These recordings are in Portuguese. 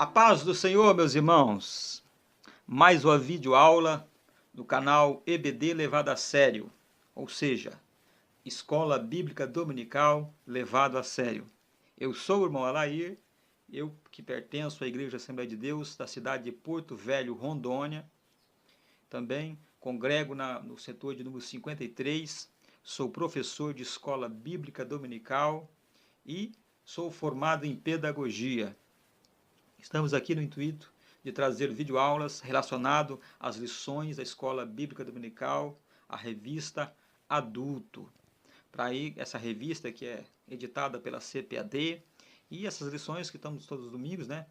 A paz do Senhor, meus irmãos. Mais uma videoaula do canal EBD Levado a Sério, ou seja, Escola Bíblica Dominical Levado a Sério. Eu sou o irmão Alair, eu que pertenço à Igreja Assembleia de Deus da cidade de Porto Velho, Rondônia. Também congrego no setor de número 53, sou professor de Escola Bíblica Dominical e sou formado em Pedagogia. Estamos aqui no intuito de trazer videoaulas relacionado às lições da Escola Bíblica Dominical, a revista Adulto. Para aí, essa revista que é editada pela CPAD, e essas lições que estamos todos os domingos, né,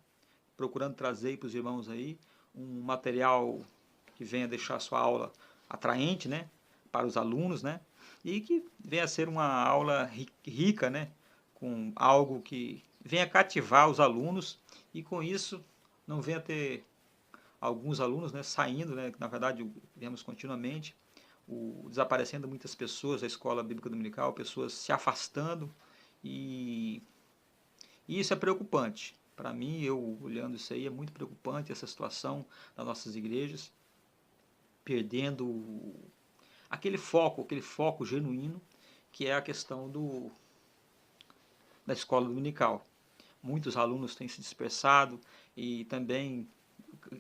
procurando trazer para os irmãos aí um material que venha deixar a sua aula atraente, né, para os alunos, né, e que venha a ser uma aula rica, né, com algo que venha cativar os alunos e com isso não venha ter alguns alunos, né, saindo, né, que na verdade vemos continuamente desaparecendo muitas pessoas da escola bíblica dominical, pessoas se afastando e isso é preocupante. Para mim, eu olhando isso aí, é muito preocupante essa situação das nossas igrejas, perdendo aquele foco genuíno, que é a questão da escola dominical. Muitos alunos têm se dispersado e também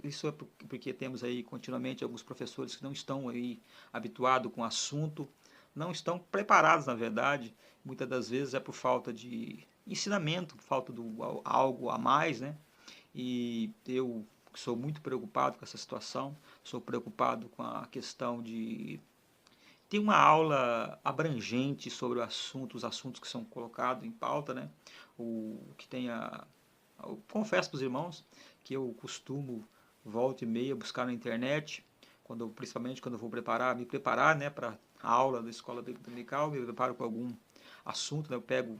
isso é porque temos aí continuamente alguns professores que não estão aí habituados com o assunto, não estão preparados, na verdade. Muitas das vezes é por falta de ensinamento, falta de algo a mais, né? E eu sou muito preocupado com essa situação, sou preocupado com a questão de ter uma aula abrangente sobre o assunto, os assuntos que são colocados em pauta, né? O que tenha. Eu confesso para os irmãos que eu costumo, volta e meia, buscar na internet, principalmente quando eu vou me preparar, né, para a aula da escola dominical, me preparo com algum assunto, né, eu pego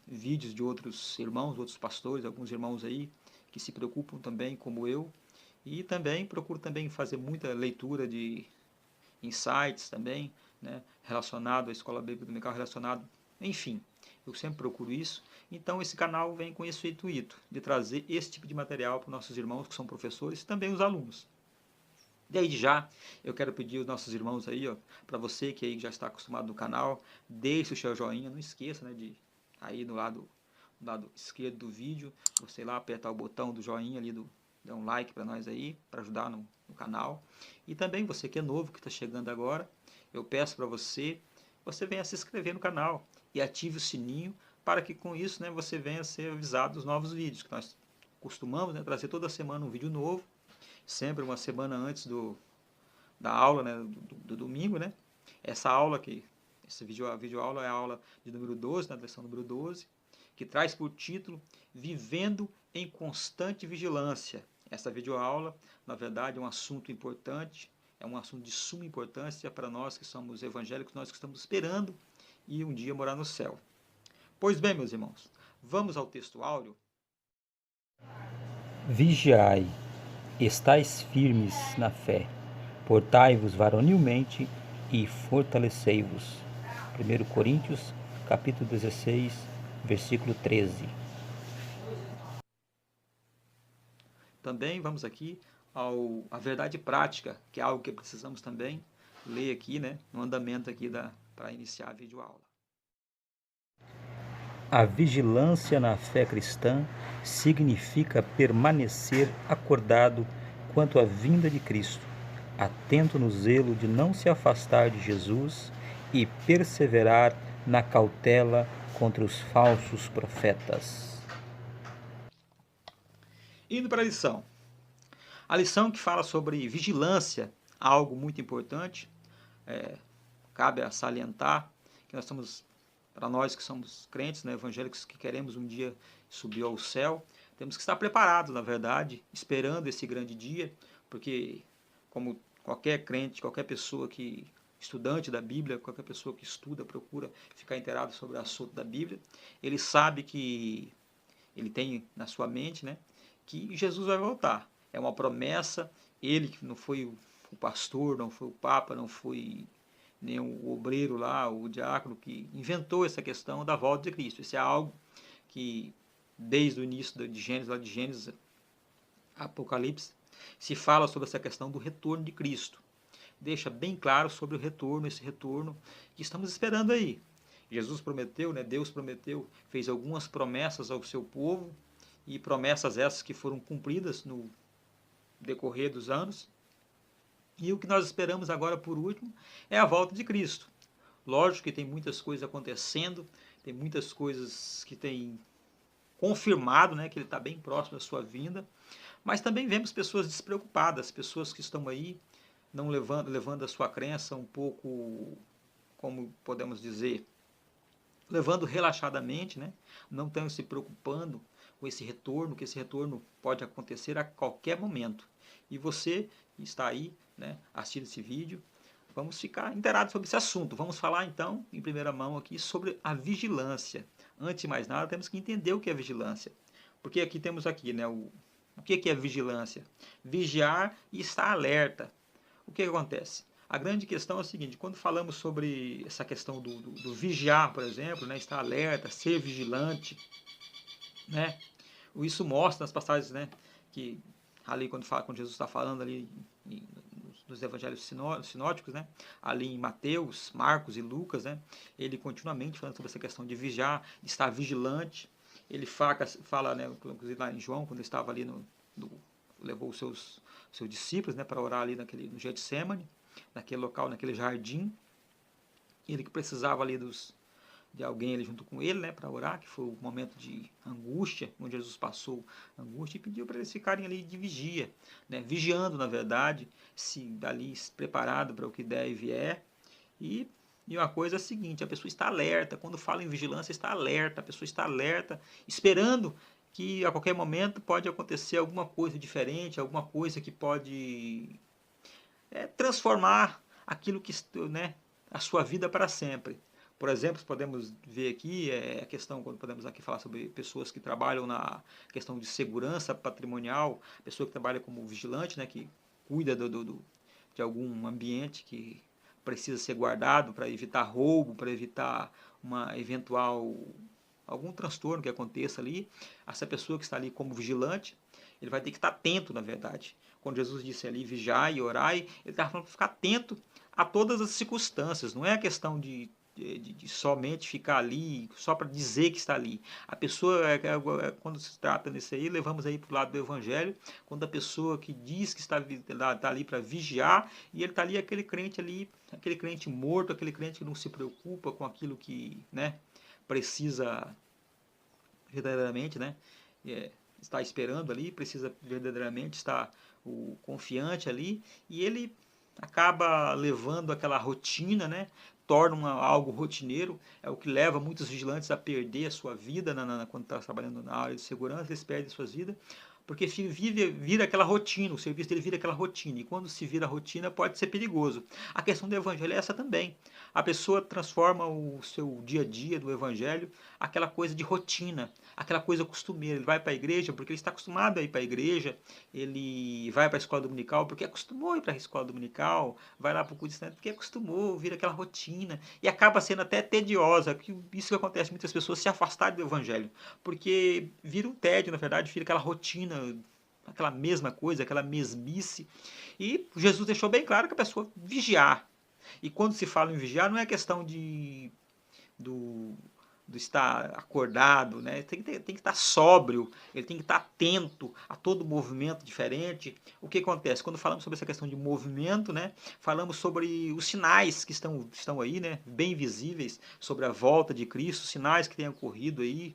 vídeos de outros irmãos, outros pastores, alguns irmãos aí que se preocupam também como eu, e também procuro também fazer muita leitura de insights também, né, relacionado à escola bíblica dominical, relacionado, enfim, eu sempre procuro isso. Então esse canal vem com esse intuito de trazer esse tipo de material para os nossos irmãos que são professores e também os alunos. Desde já, eu quero pedir aos nossos irmãos aí, ó, para você que aí já está acostumado no canal, deixe o seu joinha, não esqueça, né, de aí no lado esquerdo do vídeo, você lá apertar o botão do joinha ali, dar um like para nós aí, para ajudar no canal. E também você que é novo, que está chegando agora, eu peço para você venha se inscrever no canal e ative o sininho para que com isso, né, você venha a ser avisado dos novos vídeos, que nós costumamos, né, trazer toda semana um vídeo novo, sempre uma semana antes da aula, né, do domingo, né? Essa videoaula é a aula de número 12, na lição número 12, que traz por título Vivendo em Constante Vigilância. Essa videoaula, na verdade, é um assunto importante, é um assunto de suma importância para nós que somos evangélicos, nós que estamos esperando e um dia morar no céu. Pois bem, meus irmãos, vamos ao texto áureo. Vigiai, estais firmes na fé, portai-vos varonilmente e fortalecei-vos. 1 Coríntios, capítulo 16, versículo 13. Também vamos aqui à verdade prática, que é algo que precisamos também ler aqui, né, no andamento aqui para iniciar a videoaula. A vigilância na fé cristã significa permanecer acordado quanto à vinda de Cristo, atento no zelo de não se afastar de Jesus e perseverar na cautela contra os falsos profetas. Indo para a lição. A lição que fala sobre vigilância, algo muito importante, cabe a salientar que nós estamos, para nós que somos crentes, né, evangélicos, que queremos um dia subir ao céu, temos que estar preparados, na verdade, esperando esse grande dia, porque como qualquer crente, qualquer pessoa que estudante da Bíblia, qualquer pessoa que estuda, procura ficar inteirado sobre o assunto da Bíblia, ele sabe que ele tem na sua mente, né, que Jesus vai voltar. É uma promessa, ele que não foi o pastor, não foi o papa, não foi nem o obreiro lá, o diácono que inventou essa questão da volta de Cristo. Isso é algo que desde o início de Gênesis, lá de Gênesis, Apocalipse, se fala sobre essa questão do retorno de Cristo. Deixa bem claro sobre o retorno, esse retorno que estamos esperando aí. Jesus prometeu, né, Deus prometeu, fez algumas promessas ao seu povo, e promessas essas que foram cumpridas no decorrer dos anos. E o que nós esperamos agora, por último, é a volta de Cristo. Lógico que tem muitas coisas acontecendo, tem muitas coisas que têm confirmado, né, que ele está bem próximo da sua vinda, mas também vemos pessoas despreocupadas, pessoas que estão aí não levando a sua crença um pouco, como podemos dizer, levando relaxadamente, né, não estão se preocupando com esse retorno, que esse retorno pode acontecer a qualquer momento. E você está aí, né, assistindo esse vídeo, vamos ficar inteirados sobre esse assunto. Vamos falar então, em primeira mão aqui, sobre a vigilância. Antes de mais nada, temos que entender o que é vigilância. Porque aqui temos aqui, né, o que é vigilância? Vigiar e estar alerta. O que acontece? A grande questão é o seguinte, quando falamos sobre essa questão do vigiar, por exemplo, né, estar alerta, ser vigilante, né, isso mostra nas passagens, né, que ali quando Jesus está falando ali nos evangelhos sinóticos, né, ali em Mateus, Marcos e Lucas, né, ele continuamente falando sobre essa questão de vigiar, de estar vigilante. Ele fala, né, inclusive lá em João, quando ele estava ali levou os seus discípulos, né, para orar ali no Getsemane, naquele local, naquele jardim. Ele que precisava ali de alguém ali junto com ele, né, para orar, que foi o momento de angústia, onde Jesus passou angústia, e pediu para eles ficarem ali de vigia, né, vigiando, na verdade, se ali preparado para o que der e vier. E uma coisa é a seguinte, a pessoa está alerta, quando fala em vigilância, está alerta, a pessoa está alerta, esperando que a qualquer momento pode acontecer alguma coisa diferente, alguma coisa que pode transformar aquilo que, né, a sua vida para sempre. Por exemplo, podemos ver aqui a questão, quando podemos aqui falar sobre pessoas que trabalham na questão de segurança patrimonial, pessoa que trabalha como vigilante, né, que cuida de algum ambiente que precisa ser guardado para evitar roubo, para evitar uma eventual algum transtorno que aconteça ali. Essa pessoa que está ali como vigilante, ele vai ter que estar atento, na verdade. Quando Jesus disse ali, vigiai e orai, ele estava falando para ficar atento a todas as circunstâncias. Não é a questão de somente ficar ali, só para dizer que está ali. A pessoa, quando se trata nisso aí, levamos aí para o lado do evangelho, quando a pessoa que diz que está ali para vigiar, e ele está ali, aquele crente morto, aquele crente que não se preocupa com aquilo que, né, precisa verdadeiramente, né, está esperando ali, precisa verdadeiramente estar confiante ali, e ele acaba levando aquela rotina, né, torna algo rotineiro, é o que leva muitos vigilantes a perder a sua vida quando está trabalhando na área de segurança, eles perdem a sua vida, porque vira aquela rotina, o serviço dele vira aquela rotina, e quando se vira rotina pode ser perigoso. A questão do evangelho é essa também. A pessoa transforma o seu dia a dia do evangelho aquela coisa de rotina, aquela coisa costumeira. Ele vai para a igreja porque ele está acostumado a ir para a igreja, ele vai para a escola dominical porque acostumou a ir para a escola dominical, vai lá para o culto de porque acostumou, vira aquela rotina, e acaba sendo até tediosa. Isso que acontece, muitas pessoas se afastarem do evangelho, porque vira um tédio, na verdade, vira aquela rotina, aquela mesma coisa, aquela mesmice. E Jesus deixou bem claro que a pessoa vigiar. E quando se fala em vigiar, não é questão do estar acordado, né? Tem que estar sóbrio, ele tem que estar atento a todo movimento diferente. O que acontece? Quando falamos sobre essa questão de movimento, né? Falamos sobre os sinais que estão aí, né? Bem visíveis, sobre a volta de Cristo, sinais que têm ocorrido aí,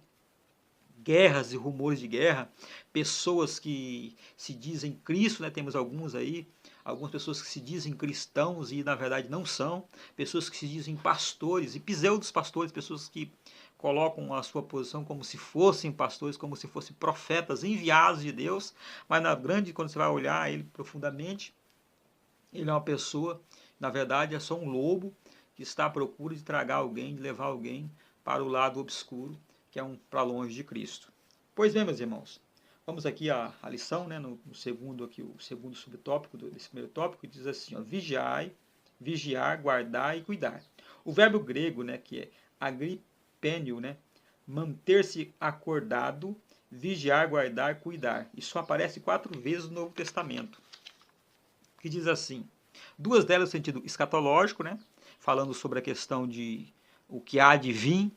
guerras e rumores de guerra, pessoas que se dizem Cristo, né? Temos alguns aí, algumas pessoas que se dizem cristãos e na verdade não são, pessoas que se dizem pastores e pseudos pastores, pessoas que colocam a sua posição como se fossem pastores, como se fossem profetas enviados de Deus, mas na grande, quando você vai olhar ele profundamente, ele é uma pessoa, na verdade é só um lobo que está à procura de tragar alguém, de levar alguém para o lado obscuro, que é para longe de Cristo. Pois bem, meus irmãos, vamos aqui à lição, né, no segundo aqui, o segundo subtópico desse primeiro tópico, que diz assim, ó, vigiai, vigiar, guardar e cuidar. O verbo grego, né, que é agripênio, né, manter-se acordado, vigiar, guardar, cuidar. Isso só aparece 4 vezes no Novo Testamento. Que diz assim, 2 delas no sentido escatológico, né? Falando sobre a questão de o que há de vir,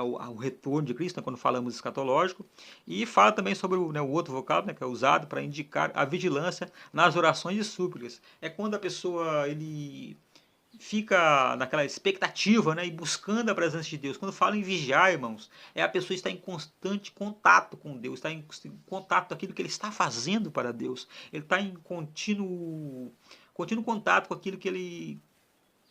o retorno de Cristo, né, quando falamos escatológico, e fala também sobre o outro vocábulo, né, que é usado para indicar a vigilância nas orações e súplicas. É quando a pessoa ele fica naquela expectativa, né, e buscando a presença de Deus. Quando fala em vigiar, irmãos, a pessoa está em constante contato com Deus, está em contato com aquilo que ele está fazendo para Deus. Ele está em contínuo contato com aquilo que ele,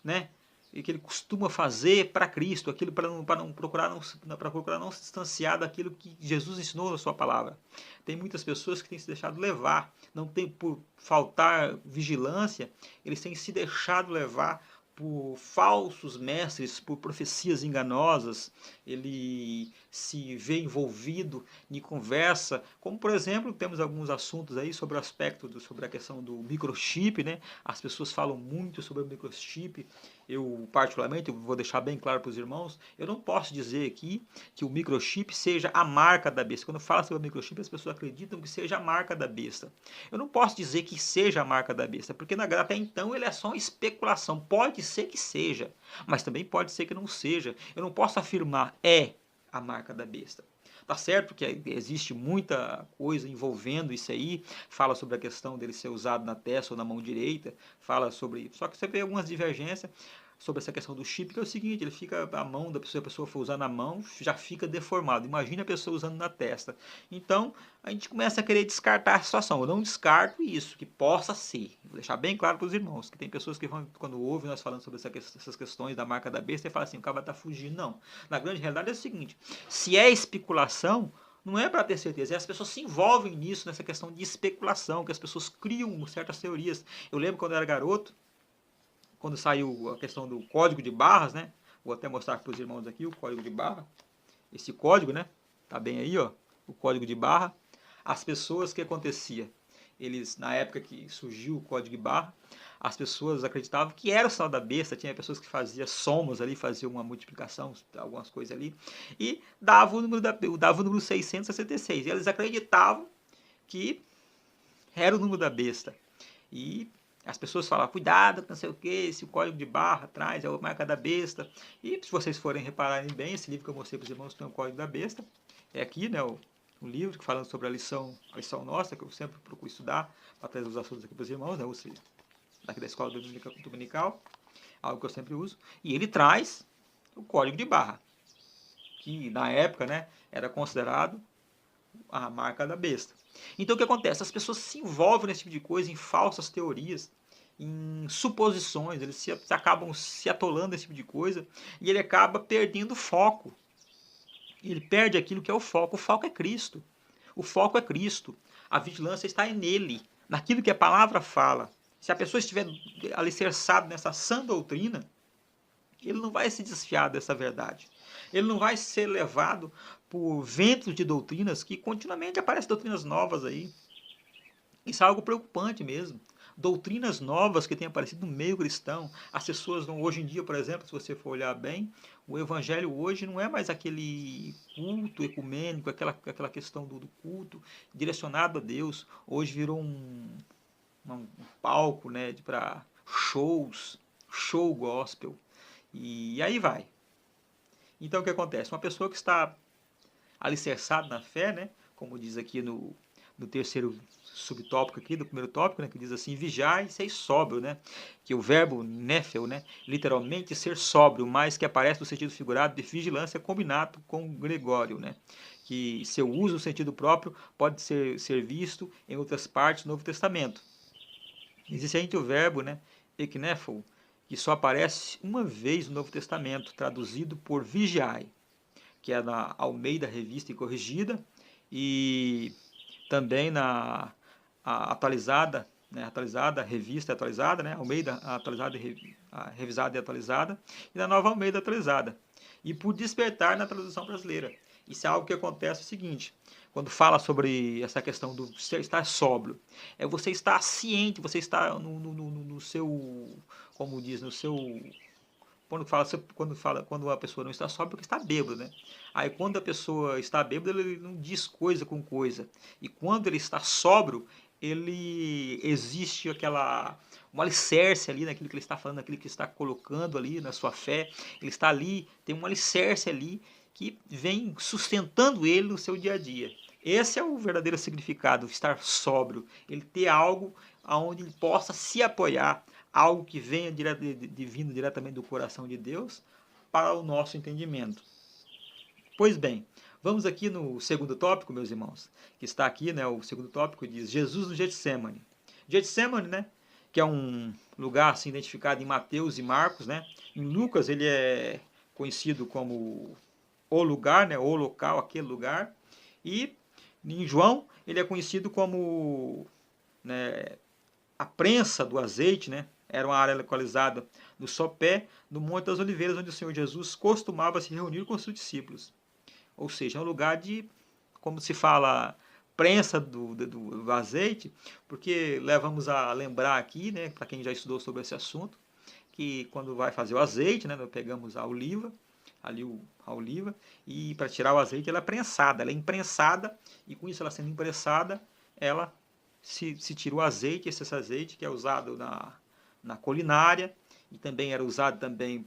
né, que ele costuma fazer para Cristo, aquilo para procurar não se distanciar daquilo que Jesus ensinou na sua palavra. Tem muitas pessoas que têm se deixado levar, não tem por faltar vigilância, eles têm se deixado levar por falsos mestres, por profecias enganosas, ele se vê envolvido em conversa, como por exemplo, temos alguns assuntos aí sobre o aspecto, sobre a questão do microchip, né? As pessoas falam muito sobre o microchip, eu particularmente, eu vou deixar bem claro para os irmãos, eu não posso dizer aqui que o microchip seja a marca da besta. Quando fala sobre o microchip, as pessoas acreditam que seja a marca da besta. Eu não posso dizer que seja a marca da besta, porque até então ele é só uma especulação. Pode ser que seja, mas também pode ser que não seja. Eu não posso afirmar a marca da besta. Tá certo que existe muita coisa envolvendo isso aí, fala sobre a questão dele ser usado na testa ou na mão direita, fala sobre... Só que você vê algumas divergências sobre essa questão do chip, que é o seguinte, ele fica, a mão da pessoa, se a pessoa for usar na mão, já fica deformado. Imagina a pessoa usando na testa. Então, a gente começa a querer descartar a situação. Eu não descarto isso, que possa ser. Vou deixar bem claro para os irmãos, que tem pessoas que vão, quando ouvem nós falando sobre essas questões da marca da besta, e falam assim, o cara vai estar fugindo. Não. Na grande realidade é o seguinte, se é especulação, não é para ter certeza, as pessoas se envolvem nisso, nessa questão de especulação, que as pessoas criam certas teorias. Eu lembro quando eu era garoto, quando saiu a questão do código de barras, né? Vou até mostrar para os irmãos aqui o código de barra. Esse código, né? Tá bem aí, ó. O código de barra. As pessoas, o que acontecia? Eles, na época que surgiu o código de barra, as pessoas acreditavam que era o sinal da besta. Tinha pessoas que faziam somas ali, faziam uma multiplicação, algumas coisas ali, e dava o número 666. E eles acreditavam que era o número da besta. E as pessoas falam, cuidado, não sei o que, esse código de barra atrás é a marca da besta. E se vocês forem repararem bem, esse livro que eu mostrei para os irmãos tem o código da besta. É aqui, né, o livro que fala sobre a lição nossa, que eu sempre procuro estudar, para trazer os assuntos aqui para os irmãos, né, daqui da escola dominical, algo que eu sempre uso. E ele traz o código de barra, que na época, né, era considerado a marca da besta. Então o que acontece? As pessoas se envolvem nesse tipo de coisa, em falsas teorias, em suposições, eles acabam se atolando nesse tipo de coisa e ele acaba perdendo foco. Ele perde aquilo que é o foco. O foco é Cristo. O foco é Cristo. A vigilância está nele, naquilo que a palavra fala. Se a pessoa estiver alicerçada nessa sã doutrina, ele não vai se desfiar dessa verdade. Ele não vai ser levado por ventos de doutrinas que continuamente aparecem doutrinas novas aí. Isso é algo preocupante mesmo. Doutrinas novas que têm aparecido no meio cristão. As pessoas, hoje em dia, por exemplo, se você for olhar bem, o evangelho hoje não é mais aquele culto ecumênico, aquela questão do culto direcionado a Deus. Hoje virou um palco, né, para show gospel. E aí vai. Então o que acontece? Uma pessoa que está alicerçada na fé, né, como diz aqui no terceiro subtópico aqui, do primeiro tópico, né, que diz assim, vigiai e seis sóbrio, né, que o verbo néfel, né, literalmente ser sóbrio, mas que aparece no sentido figurado de vigilância combinado com Gregório, né, que seu uso no sentido próprio pode ser visto em outras partes do Novo Testamento. Existe ainda o verbo, né, eknefel, que só aparece uma vez no Novo Testamento, traduzido por vigiai, que é na Almeida Revista e Corrigida, e também na atualizada, né, revista atualizada, né, Almeida atualizada, revisada e atualizada, e na Nova Almeida atualizada. E por despertar na tradução brasileira. Isso é algo que acontece o seguinte, quando fala sobre essa questão do estar sóbrio, é você estar ciente, você estar no seu, como diz, no seu quando a pessoa não está sóbria, porque está bêbado, né? Aí quando a pessoa está bêbada, ele não diz coisa com coisa. E quando ele está sóbrio, ele existe um alicerce ali naquilo que ele está falando, naquilo que ele está colocando ali na sua fé. Ele está ali, tem um alicerce ali que vem sustentando ele no seu dia a dia. Esse é o verdadeiro significado, estar sóbrio. Ele ter algo aonde ele possa se apoiar, algo que venha vindo diretamente do coração de Deus para o nosso entendimento. Pois bem, vamos aqui no segundo tópico, meus irmãos, que está aqui, né? O segundo tópico diz Jesus no Getsemane. Getsemane, né? Que é um lugar assim identificado em Mateus e Marcos, né? Em Lucas ele é conhecido como o lugar, né? O local, aquele lugar. E em João ele é conhecido como, né, a prensa do azeite, né? Era uma área localizada no sopé do Monte das Oliveiras, onde o Senhor Jesus costumava se reunir com seus discípulos. Ou seja, é um lugar de, como se fala, prensa do azeite, porque levamos a lembrar aqui, né, para quem já estudou sobre esse assunto, que quando vai fazer o azeite, né, nós pegamos a oliva, a oliva, e para tirar o azeite ela é prensada, ela é imprensada, e com isso ela sendo imprensada, ela se tira o azeite, esse azeite que é usado na culinária, e também era usado também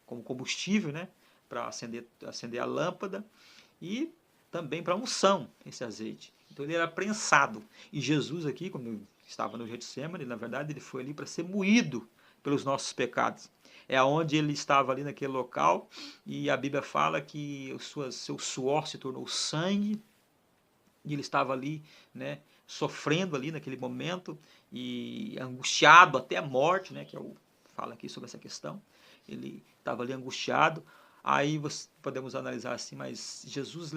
como combustível, né, para acender a lâmpada, e também para unção, esse azeite. Então ele era prensado. E Jesus aqui, quando estava no Getsemane, na verdade ele foi ali para ser moído pelos nossos pecados. É onde ele estava ali naquele local, e a Bíblia fala que seu suor se tornou sangue, e ele estava ali, né, sofrendo ali naquele momento, e angustiado até a morte, né, que fala aqui sobre essa questão. Ele estava ali angustiado. Aí podemos analisar assim, mas Jesus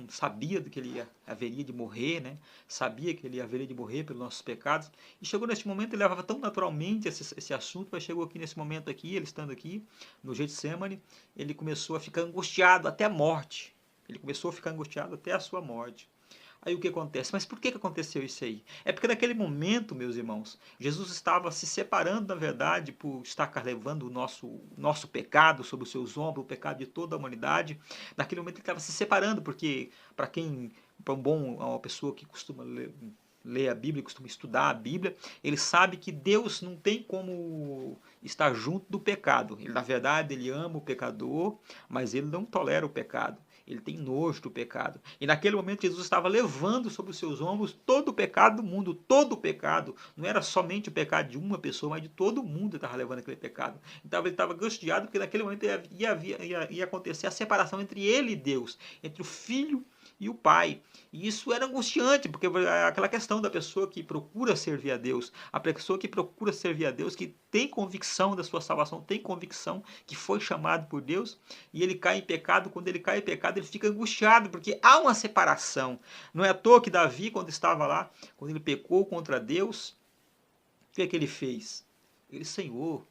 sabia que ele haveria de morrer, né? Sabia que ele haveria de morrer pelos nossos pecados. E chegou neste momento, ele levava tão naturalmente esse assunto, mas chegou aqui nesse momento aqui, ele estando aqui no Getsemane, ele começou a ficar angustiado até a morte. Ele começou a ficar angustiado até a sua morte. Aí o que acontece? Mas por que aconteceu isso aí? É porque naquele momento, meus irmãos, Jesus estava se separando, na verdade, por estar levando o nosso pecado sobre os seus ombros, o pecado de toda a humanidade. Naquele momento ele estava se separando, porque para uma pessoa que costuma ler a Bíblia, costuma estudar a Bíblia, ele sabe que Deus não tem como estar junto do pecado. Ele, na verdade, ele ama o pecador, mas ele não tolera o pecado. Ele tem nojo do pecado. E naquele momento Jesus estava levando sobre os seus ombros todo o pecado do mundo, todo o pecado. Não era somente o pecado de uma pessoa, mas de todo mundo ele estava levando aquele pecado. Então ele estava angustiado porque naquele momento ia acontecer a separação entre ele e Deus, entre o Filho e o Pai. E isso era angustiante, porque é aquela questão da pessoa que procura servir a Deus, a pessoa que procura servir a Deus, que tem convicção da sua salvação, tem convicção que foi chamado por Deus, e ele cai em pecado. Quando ele cai em pecado, ele fica angustiado, porque há uma separação. Não é à toa que Davi, quando estava lá, quando ele pecou contra Deus, o que é que ele fez? Ele, Senhor,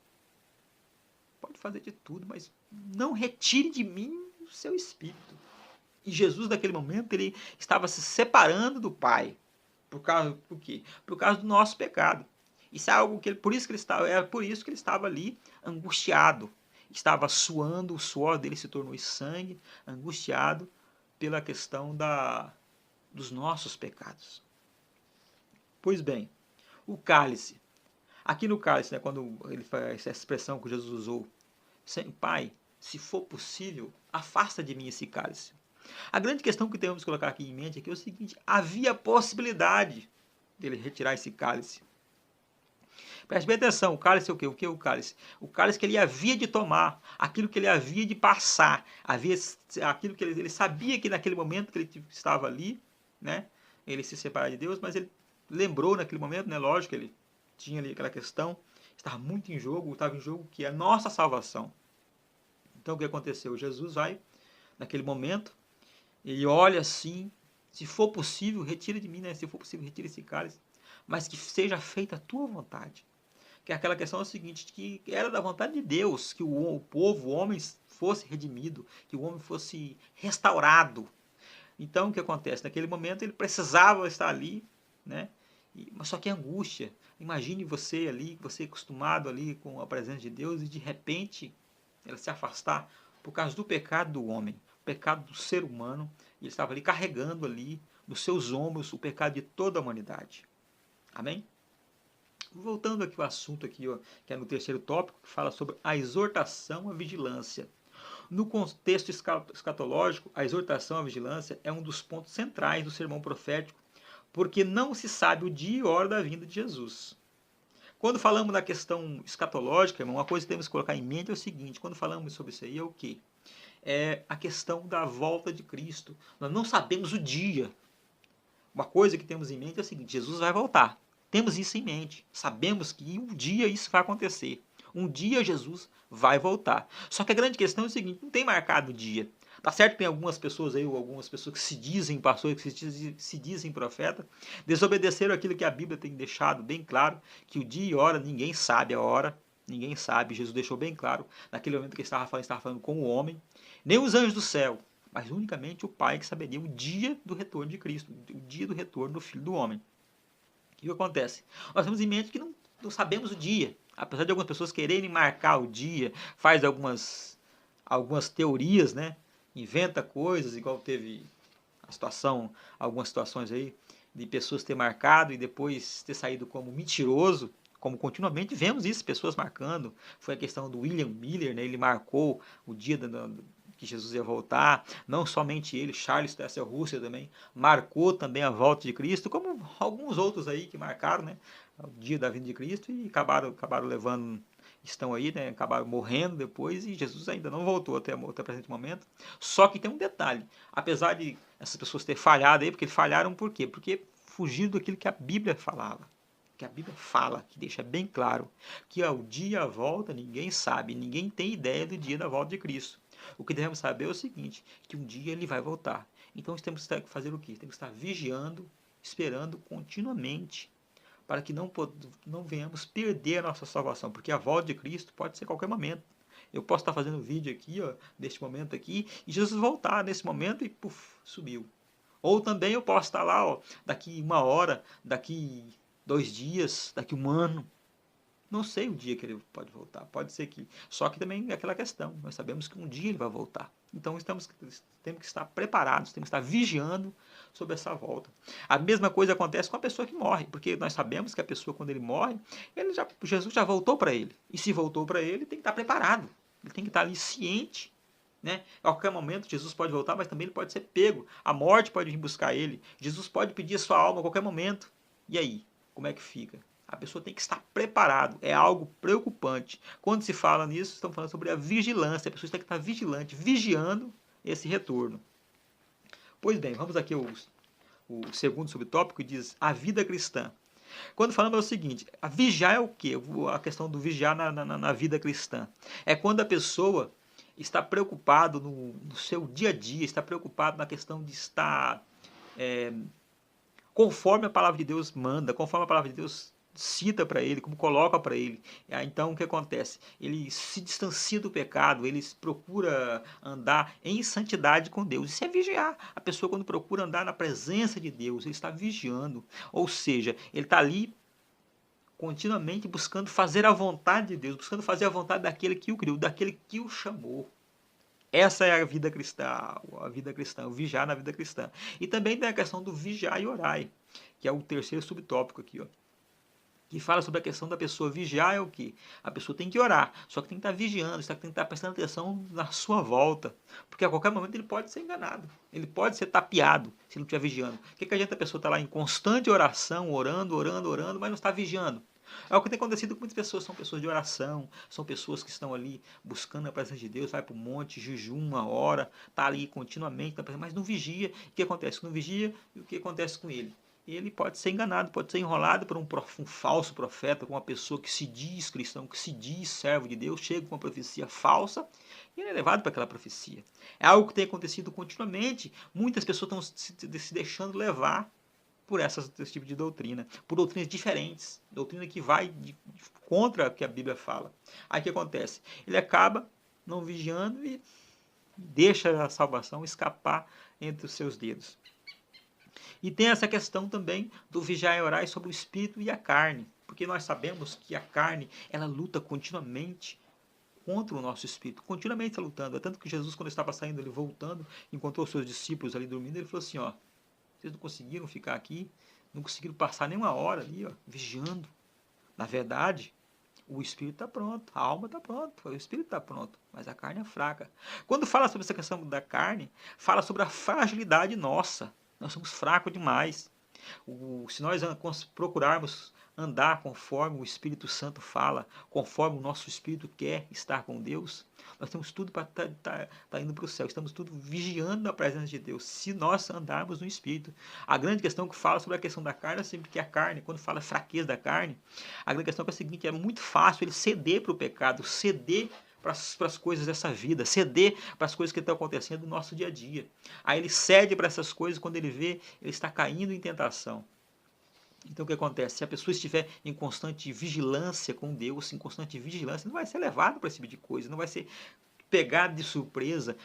pode fazer de tudo, mas não retire de mim o seu espírito. E Jesus, naquele momento, ele estava se separando do Pai. Por quê? Por causa do nosso pecado. Isso é algo que por isso que ele estava ali angustiado. Estava suando, o suor dele se tornou sangue, angustiado pela questão dos nossos pecados. Pois bem, o cálice. Aqui no cálice, né, quando ele faz essa expressão que Jesus usou, Pai, se for possível, afasta de mim esse cálice. A grande questão que temos que colocar aqui em mente é o seguinte: havia possibilidade dele retirar esse cálice. Preste bem atenção, o cálice é o quê? O que é o cálice? O cálice que ele havia de tomar, aquilo que ele havia de passar, aquilo que ele sabia que naquele momento que ele estava ali, né, ele se separar de Deus, mas ele lembrou naquele momento, né, lógico, ele tinha ali aquela questão, estava muito em jogo, estava em jogo que é a nossa salvação. Então o que aconteceu? Jesus vai, naquele momento, ele olha assim, se for possível, retira de mim, né? Se for possível, retira esse cálice, mas que seja feita a tua vontade. Que é aquela questão seguinte, que era da vontade de Deus, que o povo, o homem, fosse redimido, que o homem fosse restaurado. Então, o que acontece? Naquele momento, ele precisava estar ali, né? Mas só que é angústia. Imagine você ali, você acostumado ali com a presença de Deus e de repente ela se afastar por causa do pecado do homem, o pecado do ser humano. Ele estava ali carregando ali nos seus ombros o pecado de toda a humanidade. Amém? Voltando aqui ao assunto aqui, ó, que é no terceiro tópico, que fala sobre a exortação à vigilância. No contexto escatológico, a exortação à vigilância é um dos pontos centrais do sermão profético, porque não se sabe o dia e hora da vinda de Jesus. Quando falamos da questão escatológica, irmão, uma coisa que temos que colocar em mente é o seguinte: quando falamos sobre isso aí, é o quê? É a questão da volta de Cristo. Nós não sabemos o dia. Uma coisa que temos em mente é o seguinte: Jesus vai voltar. Temos isso em mente. Sabemos que um dia isso vai acontecer. Um dia Jesus vai voltar. Só que a grande questão é o seguinte: não tem marcado o dia. Tá certo que tem algumas pessoas aí, ou algumas pessoas que se dizem pastores, que se dizem profeta, desobedeceram aquilo que a Bíblia tem deixado bem claro, que o dia e hora, ninguém sabe a hora, ninguém sabe. Jesus deixou bem claro, naquele momento que ele estava falando com o homem, nem os anjos do céu, mas unicamente o Pai que saberia o dia do retorno de Cristo, o dia do retorno do Filho do Homem. O que acontece? Nós temos em mente que não sabemos o dia. Apesar de algumas pessoas quererem marcar o dia, faz algumas teorias, né? Inventa coisas, igual teve algumas situações aí, de pessoas ter marcado e depois ter saído como mentiroso, como continuamente vemos isso, pessoas marcando. Foi a questão do William Miller, né? Ele marcou o dia que Jesus ia voltar. Não somente ele, Charles Taze Russell também marcou também a volta de Cristo, como alguns outros aí que marcaram, né? O dia da vinda de Cristo e acabaram levando, estão aí, né? Acabaram morrendo depois e Jesus ainda não voltou até o presente momento. Só que tem um detalhe: apesar de essas pessoas terem falhado aí, porque falharam por quê? Porque fugiram daquilo que a Bíblia falava. Que a Bíblia fala, que deixa bem claro que ao dia a volta ninguém sabe, ninguém tem ideia do dia da volta de Cristo. O que devemos saber é o seguinte: que um dia ele vai voltar. Então temos que fazer o quê? Temos que estar vigiando, esperando continuamente, para que não venhamos perder a nossa salvação, porque a volta de Cristo pode ser a qualquer momento. Eu posso estar fazendo vídeo aqui, ó, neste momento aqui, e Jesus voltar nesse momento e puf, sumiu. Ou também eu posso estar lá, ó, daqui 1 hora, daqui 2 dias, daqui 1 ano. Não sei o dia que ele pode voltar. Pode ser que. Só que também é aquela questão. Nós sabemos que um dia ele vai voltar. Então temos que estar preparados, temos que estar vigiando sobre essa volta. A mesma coisa acontece com a pessoa que morre, porque nós sabemos que a pessoa, quando ele morre, Jesus já voltou para ele. E se voltou para ele, tem que estar preparado. Ele tem que estar ali ciente. Né? A qualquer momento Jesus pode voltar, mas também ele pode ser pego. A morte pode vir buscar ele. Jesus pode pedir a sua alma a qualquer momento. E aí? Como é que fica? A pessoa tem que estar preparado. É algo preocupante. Quando se fala nisso, estamos falando sobre a vigilância. A pessoa tem que estar vigilante, vigiando esse retorno. Pois bem, vamos aqui ao segundo subtópico, que diz a vida cristã. Quando falamos é o seguinte: a vigiar é o quê? A questão do vigiar na vida cristã. É quando a pessoa está preocupado no seu dia a dia, está preocupado na questão de estar conforme a palavra de Deus manda, conforme a palavra de Deus cita para ele, como coloca para ele. Então o que acontece? Ele se distancia do pecado, ele procura andar em santidade com Deus. Isso é vigiar. A pessoa, quando procura andar na presença de Deus, ele está vigiando. Ou seja, ele está ali continuamente buscando fazer a vontade de Deus, buscando fazer a vontade daquele que o criou, daquele que o chamou. Essa é a vida cristã, o vigiar na vida cristã. E também tem a questão do vigiar e orar, que é o terceiro subtópico aqui, ó, que fala sobre a questão da pessoa vigiar. É o que? A pessoa tem que orar, só que tem que estar vigiando, tem que estar prestando atenção na sua volta, porque a qualquer momento ele pode ser enganado, ele pode ser tapeado se não estiver vigiando. O que adianta a pessoa estar lá em constante oração, orando, mas não está vigiando? É o que tem acontecido com muitas pessoas. São pessoas de oração, são pessoas que estão ali buscando a presença de Deus, vai para o monte, jejum 1 hora, está ali continuamente, mas não vigia. O que acontece? Não vigia, e o que acontece com ele? Ele pode ser enganado, pode ser enrolado por um falso profeta, por uma pessoa que se diz cristão, que se diz servo de Deus, chega com uma profecia falsa e ele é levado para aquela profecia. É algo que tem acontecido continuamente. Muitas pessoas estão se deixando levar por esse tipo de doutrina, por doutrinas diferentes, doutrina que vai contra o que a Bíblia fala. Aí o que acontece? Ele acaba não vigiando e deixa a salvação escapar entre os seus dedos. E tem essa questão também do vigiar e orar sobre o espírito e a carne, porque nós sabemos que a carne, ela luta continuamente contra o nosso espírito, continuamente está lutando. É tanto que Jesus, quando estava saindo, ele voltando, encontrou os seus discípulos ali dormindo, ele falou assim, ó, vocês não conseguiram ficar aqui, não conseguiram passar nem uma hora ali, ó, vigiando. Na verdade, o espírito está pronto, a alma está pronta, o espírito está pronto, mas a carne é fraca. Quando fala sobre essa questão da carne, fala sobre a fragilidade nossa. Nós somos fracos demais. Se nós procurarmos andar conforme o Espírito Santo fala, conforme o nosso espírito quer estar com Deus, nós temos tudo para tá indo para o céu, estamos tudo vigiando a presença de Deus, se nós andarmos no Espírito. A grande questão que fala sobre a questão da carne é sempre que a carne, quando fala fraqueza da carne, a grande questão é a seguinte, é muito fácil ele ceder para o pecado, ceder para as coisas dessa vida, ceder para as coisas que estão acontecendo no nosso dia a dia. Aí ele cede para essas coisas quando ele vê, ele está caindo em tentação. Então o que acontece? Se a pessoa estiver em constante vigilância com Deus, em constante vigilância, não vai ser levado para esse tipo de coisa, não vai ser pegado de surpresa,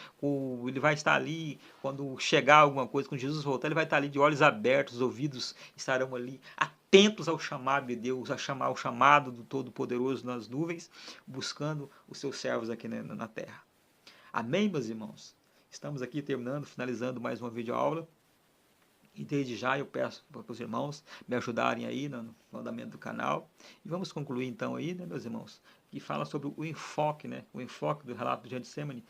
ele vai estar ali, quando chegar alguma coisa, quando Jesus voltar, ele vai estar ali de olhos abertos, os ouvidos estarão ali atentos ao chamado de Deus, ao chamado do Todo-Poderoso nas nuvens, buscando os seus servos aqui na terra. Amém, meus irmãos? Estamos aqui terminando, finalizando mais uma videoaula. E desde já eu peço para os irmãos me ajudarem aí no andamento do canal. E vamos concluir então aí, né, meus irmãos, que fala sobre o enfoque, né, o enfoque do relato do Getsemane,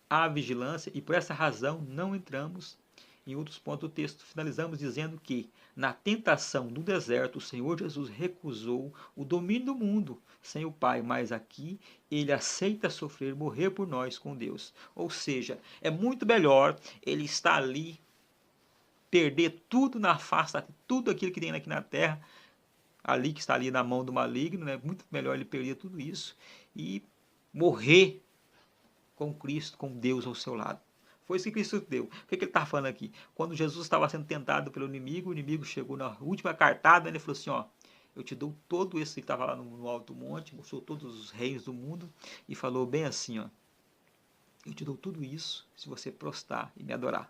a vigilância, e por essa razão não entramos em outros pontos do texto. Finalizamos dizendo que, na tentação do deserto, o Senhor Jesus recusou o domínio do mundo sem o Pai, mas aqui ele aceita sofrer, morrer por nós com Deus. Ou seja, é muito melhor ele estar ali, perder tudo na face, tudo aquilo que tem aqui na terra, ali que está ali na mão do maligno, né? Muito melhor ele perder tudo isso e morrer com Cristo, com Deus ao seu lado. Foi isso que Cristo deu. O que ele está falando aqui? Quando Jesus estava sendo tentado pelo inimigo, o inimigo chegou na última cartada, ele falou assim, ó, eu te dou todo esse que estava lá no alto monte, mostrou todos os reis do mundo e falou bem assim, ó, eu te dou tudo isso se você prostrar e me adorar.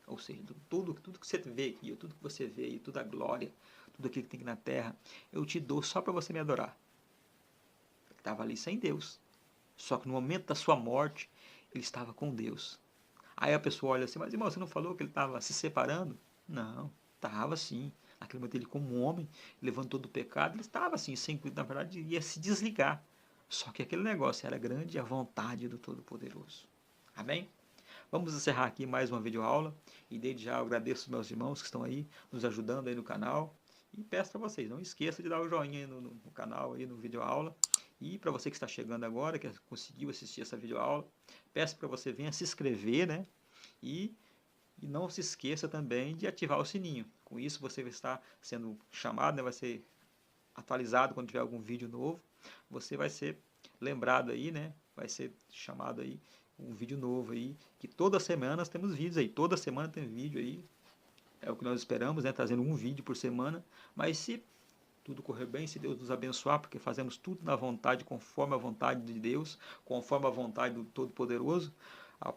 Ou seja, tudo que você vê aqui, tudo que você vê aí, toda a glória, tudo aquilo que tem aqui na terra, eu te dou só para você me adorar. Ele estava ali sem Deus. Só que no momento da sua morte, ele estava com Deus. Aí a pessoa olha assim, mas irmão, você não falou que ele estava se separando? Não, estava sim. Naquele momento ele, como um homem, levantou do pecado, ele estava assim, sem, na verdade, ia se desligar. Só que aquele negócio era grande, a vontade do Todo-Poderoso. Amém? Vamos encerrar aqui mais uma videoaula. E desde já eu agradeço os meus irmãos que estão aí, nos ajudando aí no canal. E peço para vocês, não esqueça de dar o joinha aí no canal, aí no videoaula. E para você que está chegando agora, que conseguiu assistir essa videoaula, peço para você venha se inscrever, né? E não se esqueça também de ativar o sininho. Com isso você vai estar sendo chamado, né? Vai ser atualizado quando tiver algum vídeo novo. Você vai ser lembrado aí, né? Vai ser chamado aí um vídeo novo aí, que toda semana nós temos vídeos aí, toda semana tem vídeo aí, é o que nós esperamos, né, trazendo um vídeo por semana, mas se tudo correr bem, se Deus nos abençoar, porque fazemos tudo na vontade, conforme a vontade de Deus, conforme a vontade do Todo-Poderoso,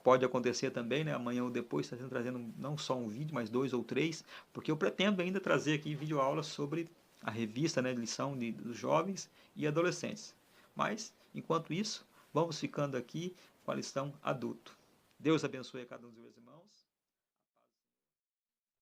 pode acontecer também, né, amanhã ou depois, está trazendo não só um vídeo, mas 2 ou 3, porque eu pretendo ainda trazer aqui videoaulas sobre a revista, né, lição dos jovens e adolescentes. Mas, enquanto isso, vamos ficando aqui com a lição adulto. Deus abençoe a cada um dos meus irmãos.